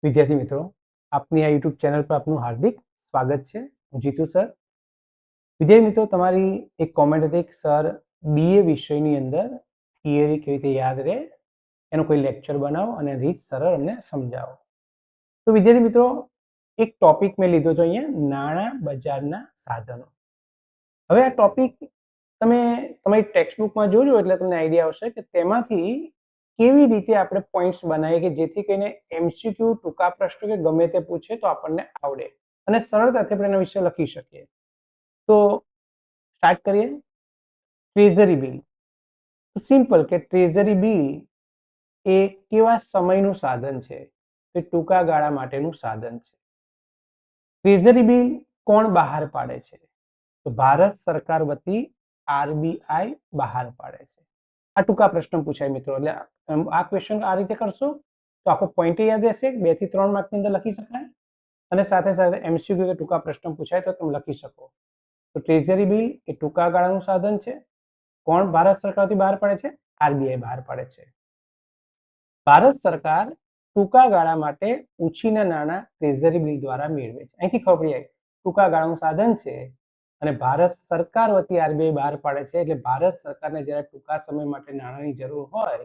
વિદ્યાર્થી મિત્રો, આપની આ યુટ્યુબ ચેનલ પર આપનું હાર્દિક સ્વાગત છે. હું જીતુ સર. વિદ્યાર્થી મિત્રો, તમારી એક કોમેન્ટ હતી કે સર બીએ વિષયની અંદર થિયરી કેવી રીતે યાદ રહે, એનો કોઈ લેક્ચર બનાવો અને રીત સરળ અમને સમજાવો. તો વિદ્યાર્થી મિત્રો, એક ટોપિક મેં લીધો હતો અહીંયા, નાણાં બજારના સાધનો. હવે આ ટોપિક તમે તમારી ટેક્સ્ટબુકમાં જોજો એટલે તમને આઈડિયા આવશે કે તેમાંથી કેવી રીતે આપણે પોઈન્ટ્સ બનાવીએ કે જેથી કરીને એમસીક્યુ ટૂંકા પ્રશ્નો કે ગમે તે પૂછે તો આપણને આવડે અને સરળતાથી આપણે એના વિશે લખી શકીએ. તો સ્ટાર્ટ કરીએ. Treasury bill. સિમ્પલ કે ટ્રેઝરી બિલ એ કેવા સમયનું સાધન છે? તે ટૂંકા ગાળા માટેનું સાધન છે. ટ્રેઝરી બિલ કોણ બહાર પાડે છે? તો ભારત સરકાર વતી આરબીઆઈ બહાર પાડે છે. આ ટૂંકા પ્રશ્ન પૂછાય મિત્રો, એટલે આ ક્વેશ્ચન આ રીતે કરશો તો આખો પોઈન્ટ યાદ રહેશે. 2 થી 3 માર્કની અંદર લખી શકાય અને સાથે સાથે એમસીક્યુ કે ટૂંકા પ્રશ્ન પૂછાય તો તમે લખી શકો. તો ટ્રેઝરી બિલ એ ટૂંકા ગાળાનું સાધન છે. કોણ ભારત સરકારથી બહાર પાડે છે? આરબીઆઈ બહાર પાડે છે. ભારત સરકાર ટૂંકા ગાળા માટે ઉછીના નાણાં ટ્રેઝરી બિલ દ્વારા મેળવે છે. અહીંથી ખબર પડી જાય ટૂંકા ગાળાનું સાધન છે અને ભારત સરકાર વતી આરબીઆઈ બહાર પાડે છે, એટલે ભારત સરકારને જ્યારે ટૂંકા સમય માટે નાણાંની જરૂર હોય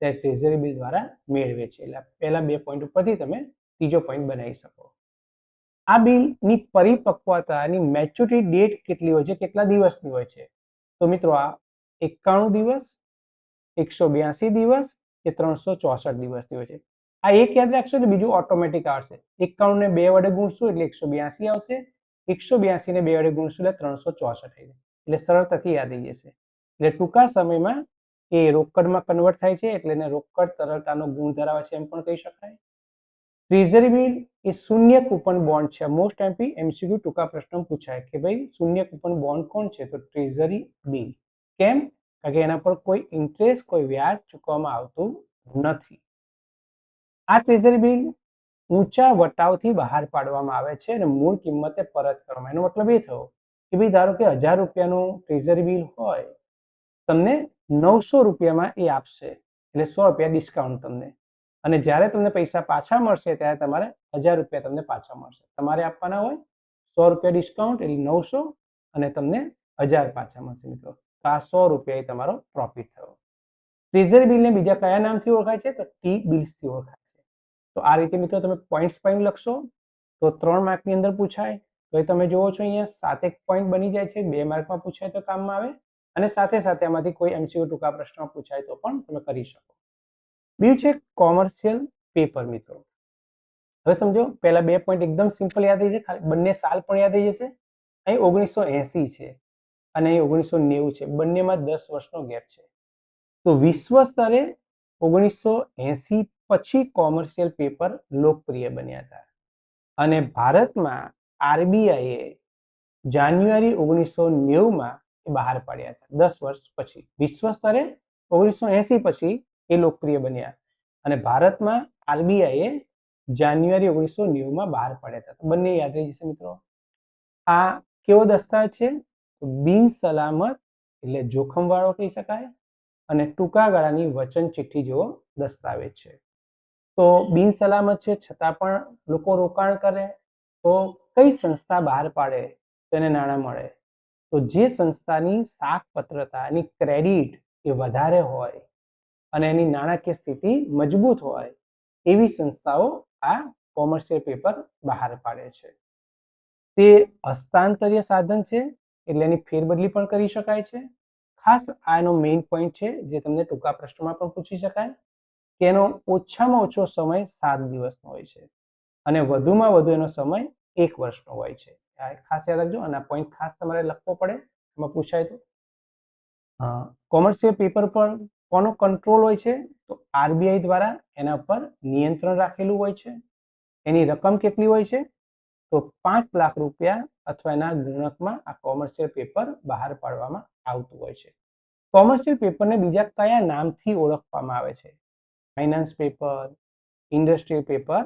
ત્યારે ટ્રેઝરી બિલ દ્વારા મેળવે છે. એટલે પહેલા 2 પોઈન્ટ ઉપરથી તમે ત્રીજો પોઈન્ટ બનાવી શકો. આ બિલની પરિપક્વતાની મેચ્યોરિટી ડેટ કેટલી હોય છે, કેટલા દિવસની હોય છે? તો મિત્રો આ 91 દિવસ, 182 દિવસ કે 364 દિવસની હોય છે. આ એક યાદ રાખશો એટલે બીજું ઓટોમેટિક આવશે. 91 ને 2 વડે ગુણશું એટલે 182 આવશે, 182 ને 2 વડે ગુણશું એટલે 364 આવી જાય. એટલે સરળતાથી યાદ આવી જશે. એટલે ટૂંકા સમયમાં એ રોકડમાં કન્વર્ટ થાય છે, એટલે એને રોકડ તરલતાનો ગુણ ધરાવે છે એમ પણ કહી શકાય. ટ્રેઝરી બિલ એ શૂન્ય કૂપન બોન્ડ છે. મોસ્ટ એમપી એમસીક્યુ ટૂંકા પ્રશ્ન પૂછાય કે ભાઈ શૂન્ય કૂપન બોન્ડ કોણ છે? તો ટ્રેઝરી બિલ. કેમ? કારણ કે એના પર કોઈ ઇન્ટરેસ્ટ, કોઈ વ્યાજ ચૂકવવામાં આવતું નથી. આ ટ્રેઝરી બિલ ઊંચા વટાવથી બહાર પાડવામાં આવે છે અને મૂળ કિંમતે પરત કરવામાં. એનો મતલબ એ થયો કે ભાઈ ધારો કે 1000 રૂપિયાનું ટ્રેઝરી બિલ હોય, તમને 900 રૂપિયામાં એ આપશે, એટલે 100 રૂપિયા ડિસ્કાઉન્ટ તમને. અને જ્યારે તમને પૈસા પાછા મળશે ત્યારે તમારે 1000 રૂપિયા તમને પાછા મળશે. તમારે આપવાના હોય 100 રૂપિયા ડિસ્કાઉન્ટ એટલે 900 અને તમને 1000 પાછા મળશે મિત્રો. તો આ 100 રૂપિયા એ તમારો પ્રોફિટ થયો. ટ્રેઝરી બિલને બીજા કયા નામથી ઓળખાય છે? તો ટી બિલ્સથી ઓળખાય છે. તો આ રીતે મિત્રો તમે પોઈન્ટ્સ પોઈન્ટ લખશો તો 3 માર્કની અંદર પૂછાય. તો એ તમે જોવો છો અહીંયા 7 પોઈન્ટ બની જાય છે. 2 માર્કમાં પૂછાય તો કામમાં આવે અને સાથે સાથે આમાંથી કોઈ એમસીક્યુ ટૂંકા પ્રશ્ન પૂછાય તો પણ તમે કરી શકો. બીજું છે કોમર્શિયલ પેપર મિત્રો. હવે સમજો, પહેલા 2 પોઈન્ટ એકદમ સિમ્પલ યાદ રહી છે, બંને સાલ પણ યાદ રહી જશે. અહીં 1980 છે અને અહીં 1990 છે. બંનેમાં 10 વર્ષનો ગેપ છે. તો વિશ્વ સ્તરે 1980 પછી કોમર્શિયલ પેપર લોકપ્રિય બન્યા હતા અને ભારતમાં આરબીઆઈએ જાન્યુઆરી 1990માં એ બહાર પાડ્યા હતા. 10 વર્ષ પછી વિશ્વ સ્તરે 1980 પછી એ લોકપ્રિય બન્યા અને ભારતમાં આરબીઆઈએ જાન્યુઆરી 1990માં બહાર પાડ્યા હતા. બંને યાદ રહી જશે મિત્રો. આ કેવો દસ્તાવેજ છે? બિન સલામત એટલે જોખમવાળો કહી શકાય અને ટૂંકા ગાળાની વચન ચિઠ્ઠી જેવો દસ્તાવેજ છે. તો બિન સલામત છે છતાં પણ લોકો રોકાણ કરે તો કઈ સંસ્થા બહાર પાડે તો એને નાણાં મળે? તો જે સંસ્થાની શાખપત્રતા, એની ક્રેડિટ એ વધારે હોય અને એની નાણાકીય સ્થિતિ મજબૂત હોય એવી સંસ્થાઓ આ કોમર્શિયલ પેપર બહાર પાડે છે. તે હસ્તાંતરીય સાધન છે એટલે એની ફેરબદલી પણ કરી શકાય છે. ખાસ આનો મેઇન પોઈન્ટ છે જે તમને ટૂંકા પ્રશ્નોમાં પણ પૂછી શકાય કે એનો ઓછામાં ઓછો સમય 7 દિવસનો હોય છે અને વધુમાં વધુ એનો સમય 1 વર્ષનો હોય છે. ખાસ યાદ રાખજો અને આ પોઈન્ટ ખાસ તમારે લખવો પડે એમાં પૂછાય તો. કોમર્શિયલ પેપર પર કોનો કંટ્રોલ હોય છે? તો આરબીઆઈ દ્વારા એના પર નિયંત્રણ રાખેલું હોય છે. એની રકમ કેટલી હોય છે? તો 5 લાખ રૂપિયા અથવા એના ગુણકમાં આ કોમર્શિયલ પેપર બહાર પાડવામાં આવતું હોય છે. કોમર્શિયલ પેપરને બીજા કયા નામથી ઓળખવામાં આવે છે? ફાઇનાન્સ પેપર, ઇન્ડસ્ટ્રીયલ પેપર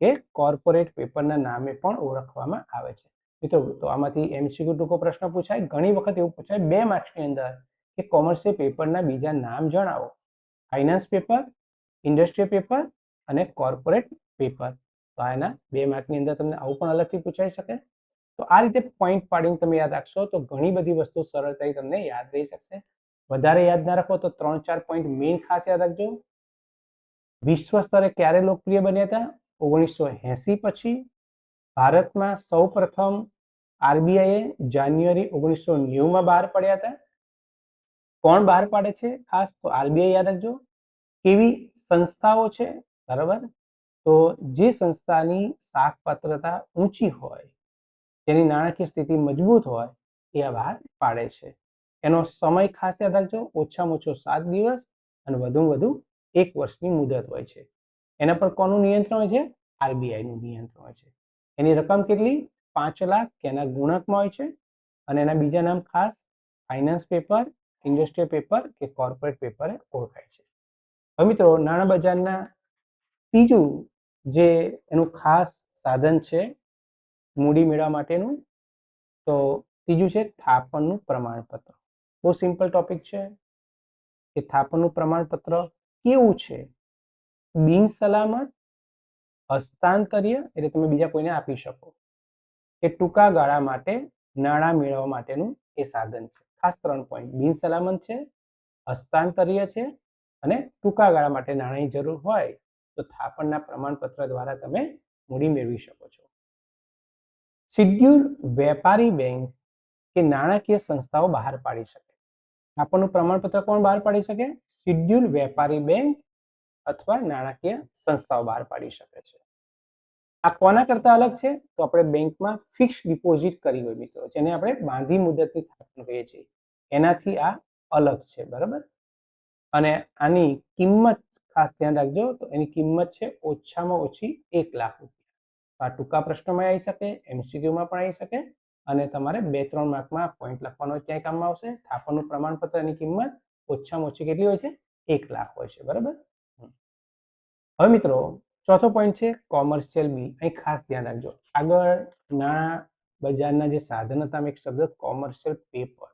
કે કોર્પોરેટ પેપરના નામે પણ ઓળખવામાં આવે છે. મિત્રો તો આમાંથી એમસીક્યુ ટૂંકો પ્રશ્ન પૂછાય. ઘણી વખત એવું પૂછાય 2 માર્ક્સની અંદર કે કોમર્શિયલ પેપરના બીજા નામ જણાવો. ફાઇનાન્સ પેપર, ઇન્ડસ્ટ્રીયલ પેપર અને કોર્પોરેટ પેપર. તો આના 2 માર્કની અંદર તમને આવું પણ અલગથી પૂછાઈ શકે. તો આ રીતે પોઈન્ટ પાડીને તમે યાદ રાખશો તો ઘણી બધી વસ્તુ સરળતાથી તમને યાદ રહી શકશે. વધારે યાદ ના રાખો તો 3-4 પોઈન્ટ મેઇન ખાસ યાદ રાખજો. વિશ્વ સ્તરે ક્યારે લોકપ્રિય બન્યા હતા? 1980 પછી. ભારતમાં સૌપ્રથમ આરબીઆઈએ જાન્યુઆરી 1990 બહાર પડ્યા હતા. કોણ બહાર પાડે છે? ખાસ તો આરબીઆઈ યાદ રાખજો. કેવી સંસ્થાઓ છે? બરાબર, તો જે સંસ્થાની શાખપાત્રતા ઊંચી હોય, જેની નાણાકીય સ્થિતિ મજબૂત હોય, એ આ બહાર પાડે છે. એનો સમય ખાસ યાદ રાખજો. ઓછામાં ઓછો 7 દિવસ અને વધુમાં વધુ 1 વર્ષની મુદત હોય છે. એના પર કોનું નિયંત્રણ હોય છે? આરબીઆઈનું નિયંત્રણ હોય છે. એની રકમ કેટલી? 5 લાખ કે એના ગુણકમાં હોય છે. અને એના બીજા નામ ખાસ ફાઇનાન્સ પેપર, ઇન્ડસ્ટ્રીયલ પેપર કે કોર્પોરેટ પેપર ઓળખાય છે. હવે મિત્રો, નાણાં બજારના ત્રીજું જે એનું ખાસ સાધન છે મૂડી મેળવવા માટેનું, તો ત્રીજું છે થાપણનું પ્રમાણપત્ર. બહુ સિમ્પલ ટોપિક છે કે થાપણનું પ્રમાણપત્ર કેવું છે? બિનસલામત, હસ્તાંતરીય એટલે તમે બીજા કોઈને આપી શકો, કે ટૂંકા ગાળા માટે નાણાં મેળવવા માટેનું એ સાધન છે. ખાસ 3 પોઈન્ટ: બિનસલામત છે, હસ્તાંતરીય છે અને ટૂંકા ગાળા માટે નાણાંની જરૂર હોય તો થાપણના પ્રમાણપત્ર દ્વારા તમે મૂડી મેળવી શકો છો. શિડ્યુલ વેપારી બેંક કે નાણાકીય સંસ્થાઓ બહાર પાડી શકે. થાપણનું પ્રમાણપત્ર કોણ બહાર પાડી શકે? શિડ્યુલ વેપારી બેંક અથવા નાણાકીય સંસ્થાઓ બહાર પાડી શકે છે. આ કોના કરતા અલગ છે? તો આપણે બેંકમાં ફિક્સ ડિપોઝિટ કરી હોય મિત્રો, જેને આપણે બાંધી મુદતની થાપણ કહીએ છીએ, એનાથી આ અલગ છે. બરાબર, અને આની કિંમત ખાસ ધ્યાન રાખજો. તો એની કિંમત છે ઓછામાં ઓછી 1 લાખ રૂપિયા. આ ટૂંકા પ્રશ્નોમાં આવી શકે, એમસીક્યુમાં પણ આવી શકે, અને તમારે 2-3 માર્કમાં પોઈન્ટ લખવાનો ક્યાંય કામમાં આવશે. થાપણનું પ્રમાણપત્રની કિંમત ઓછામાં ઓછી કેટલી હોય છે? 1 લાખ હોય છે. બરાબર. હવે મિત્રો, ચોથો પોઈન્ટ છે કોમર્શિયલ બિલ. અહીં ખાસ ધ્યાન રાખજો. આગળ નાણાં બજારના જે સાધન હતા, એક શબ્દ કોમર્શિયલ પેપર,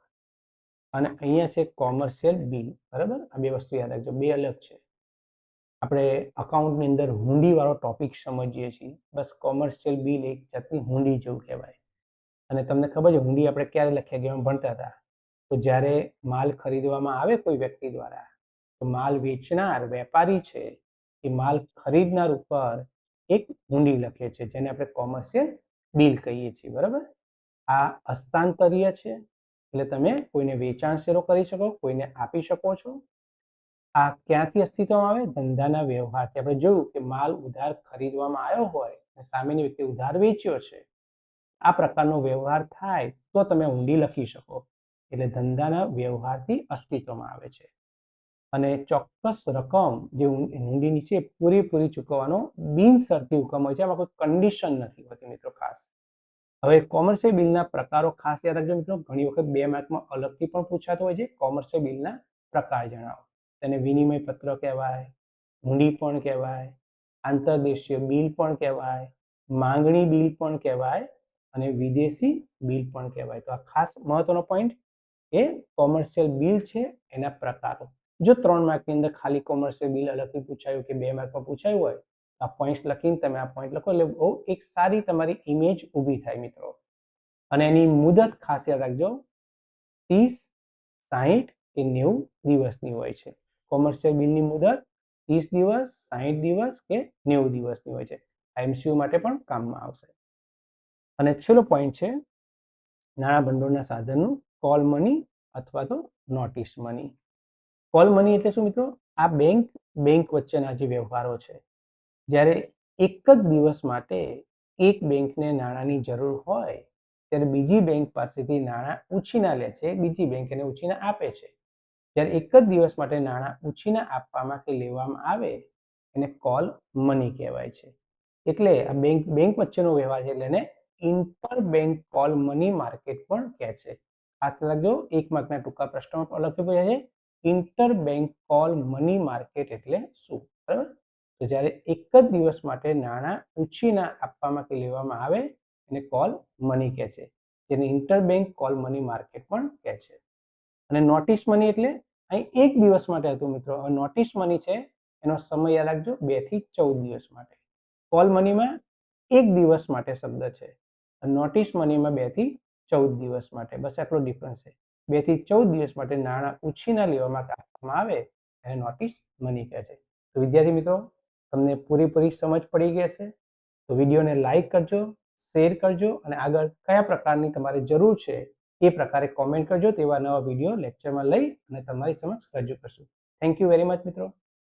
અને અહીંયા છે કોમર્શિયલ બિલ. બરાબર, આ બે વસ્તુ યાદ રાખજો, બે અલગ છે. આપણે અકાઉન્ટની અંદર હુંડીવાળો ટોપિક સમજીએ છીએ. બસ કોમર્શિયલ બિલ એક જાતની હુંડી જેવું કહેવાય. અને તમને ખબર છે હુંડી આપણે ક્યારે લખ્યા ગયા ભણતા હતા? તો જ્યારે માલ ખરીદવામાં આવે કોઈ વ્યક્તિ દ્વારા, તો માલ વેચનાર વેપારી છે એ માલ ખરીદનાર ઉપર એક હુંડી લખે છે, જેને આપણે કોમર્શિયલ બિલ કહીએ છીએ. બરાબર, આ હસ્તાંતરીય છે, એટલે તમે કોઈને વેચાણ શેરો કરી શકો, કોઈને આપી શકો છો. આ ક્યાંથી અસ્તિત્વમાં આવે? ધંધાના વ્યવહારથી. આપણે જોયું કે માલ ઉધાર ખરીદવામાં આવ્યો હોય અને સામેની વ્યક્તિ ઉધાર વેચ્યો છે, આ પ્રકારનો વ્યવહાર થાય તો તમે હુંડી લખી શકો. એટલે ધંધાના વ્યવહારથી અસ્તિત્વમાં આવે છે. અને ચોક્કસ રકમ જે હુંડીની છે પૂરેપૂરી ચૂકવવાનો બિનશરતી હુકમ હોય છે. આમાં કોઈ કન્ડિશન નથી હોતી મિત્રો. ખાસ હવે કોમર્શિયલ બિલના પ્રકારો ખાસ યાદ રાખજો મિત્રો. ઘણી વખત 2 માર્કમાં અલગથી પણ પૂછાતો હોય છે. કોમર્શિયલ બિલના પ્રકાર જણાવો. તેને વિનિમય પત્ર કહેવાય, હુંડી પણ કહેવાય, આંતરદેશીય બિલ પણ કહેવાય, માંગણી બિલ પણ કહેવાય અને વિદેશી બિલ પણ કહેવાય. તો આ ખાસ મહત્વનો પોઈન્ટ એ કોમર્શિયલ બિલ છે, એના પ્રકારો. જો 3 માર્કની અંદર ખાલી કોમર્શિયલ બિલ અલગથી પૂછાયું કે 2 માર્કમાં પૂછાયું હોય, આ પોઈન્ટ લખીને તમે આ પોઈન્ટ લખો એટલે બહુ એક સારી તમારી ઇમેજ ઊભી થાય મિત્રો. અને એની મુદત ખાસ યાદ રાખજો, 30, 60 કે 90 દિવસની હોય છે. કોમર્શિયલ બિલની મુદત 30 દિવસ, 60 દિવસ કે 90 દિવસની હોય છે. એમસીયુ માટે પણ કામમાં આવશે. અને છેલ્લો પોઈન્ટ છે નાણાં ભંડોળના સાધનનું કોલ મની અથવા તો નોટિસ મની. કોલ મની એટલે શું મિત્રો? આ બેંક વચ્ચેના જે વ્યવહારો છે, જ્યારે એક જ દિવસ માટે એક બેંકને નાણાંની જરૂર હોય ત્યારે બીજી બેંક પાસેથી નાણાં ઉછીના લે છે, બીજી બેંક એને ઉછીના આપે છે. જ્યારે એક જ દિવસ માટે નાણાં ઉછીના આપવામાં કે લેવામાં આવે એને કોલ મની કહેવાય છે. એટલે આ બેંક વચ્ચેનો વ્યવહાર છે, એટલે એને inter bank call money market પણ કહે છે. ખાસ રાખજો, 1 માર્કના ટૂંકા પ્રશ્નો લખી પૂછાય છે, inter bank call money market એટલે શું? બરાબર, તો જ્યારે એક જ દિવસ માટે નાણાં ઉછીના આપવામાં કે લેવામાં આવે એને કોલ મની કહે છે, જેને inter bank call money market પણ કહે છે. અને નોટિસ મની એટલે અહીં એક દિવસ માટે હતું મિત્રો. હવે નોટિસ મની છે એનો સમય યાદ રાખજો, 2 થી 14 દિવસ માટે. કોલ મનીમાં 1 દિવસ માટે શબ્દ છે. નોટિસ મનીમાં 2 થી 14 દિવસ માટે, બસ આટલો ડિફરન્સ છે. 2 થી 14 દિવસ માટે નાણાં ઉછીના લેવામાં આપવામાં આવે એને નોટિસ મની કહે છે. તો વિદ્યાર્થી મિત્રો, તમને પૂરેપૂરી સમજ પડી ગઈ હશે. તો વિડીયોને લાઈક કરજો, શેર કરજો અને આગળ કયા પ્રકારની તમારે જરૂર છે એ પ્રકારે કોમેન્ટ કરજો. તેવા નવા વિડીયો લેક્ચરમાં લઈ અને તમારી સમક્ષ રજૂ કરશું. થેન્ક યુ વેરી મચ મિત્રો.